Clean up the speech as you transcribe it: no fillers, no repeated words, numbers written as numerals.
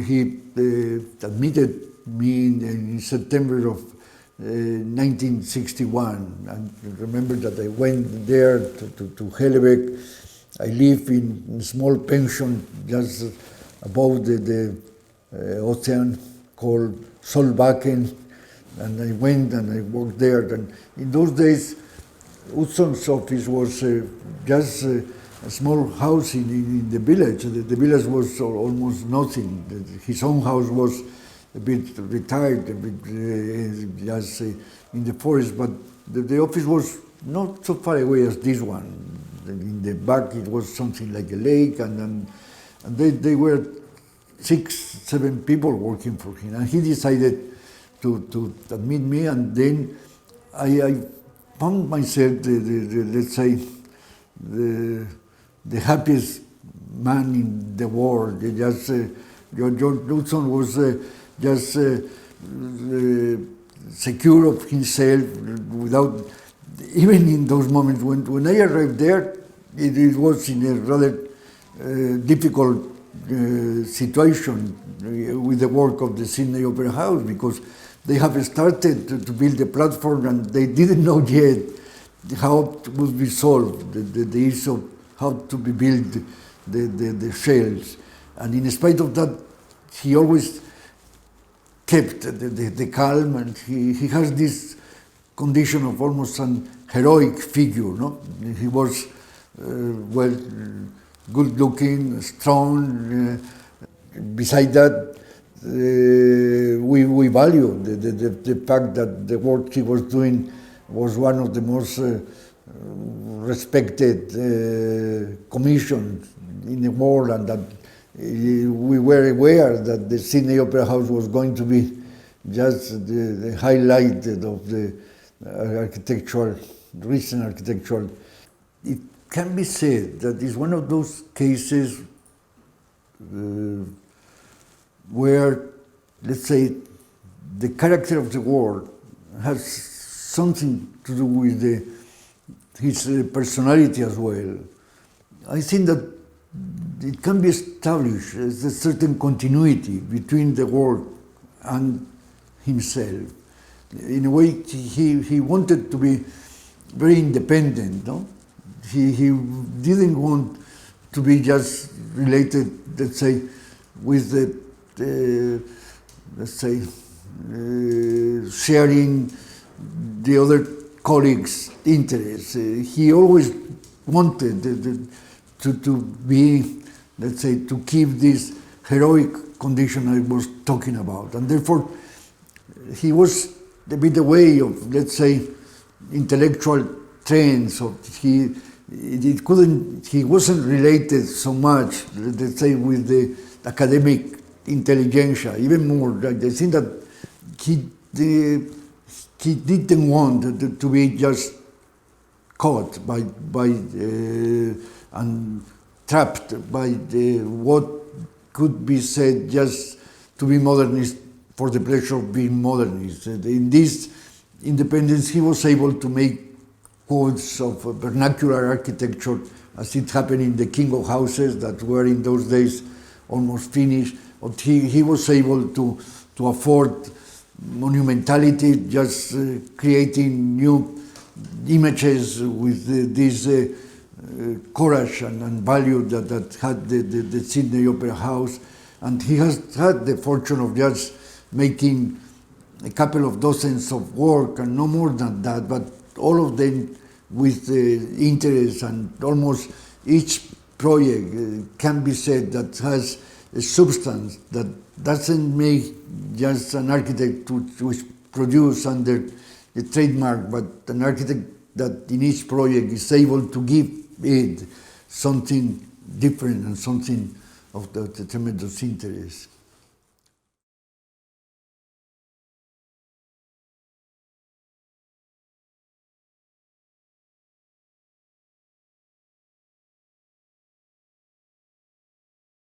he admitted me in September of 1961. And remember that I went there to Hellebeck. I live in a small pension just above the ocean called Solbakken, and I went and I worked there. And in those days, Utzon's office was just a small house in the village. The village was almost nothing. His own house was a bit retired, a bit just in the forest, but the office was not so far away as this one. In the back it was something like a lake, and they were 6, 7 people working for him, and he decided to admit me, and then I found myself let's say the happiest man in the world. Just Jørn Utzon was just secure of himself, without, even in those moments when I arrived there, it was in a rather difficult situation with the work of the Sydney Opera House, because they have started to build the platform and they didn't know yet how it would be solved, the issue of how to be built the shells. And in spite of that, he always kept the calm, and he has this condition of almost an heroic figure. No? He was well, good looking, strong. Beside that, we value the fact that the work he was doing was one of the most respected commissions in the world, and that we were aware that the Sydney Opera House was going to be just the highlight of the recent architectural. It can be said that it's one of those cases where, let's say, the character of the work has something to do with his personality as well. I think that it can be established as a certain continuity between the work and himself. In a way, he wanted to be very independent. No? He didn't want to be just related, let's say, with let's say, sharing the other colleagues' interests. He always wanted to be, let's say, to keep this heroic condition I was talking about. And therefore, he was a bit away of, let's say, intellectual trends. He wasn't related so much, let's say, with the academic intelligentsia, even more. I think that he didn't want to be just caught by and trapped by what could be said just to be modernist for the pleasure of being modernist. In this independence, he was able to make quotes of vernacular architecture, as it happened in the King of Houses that were in those days almost finished. But he was able to afford monumentality, just creating new images with this courage and value that had the Sydney Opera House. And he has had the fortune of just making a couple of dozens of work, and no more than that, but all of them with interest, and almost each project can be said that has a substance that doesn't make just an architect to produce under the trademark, but an architect that in each project is able to give it something different and something of the tremendous interest.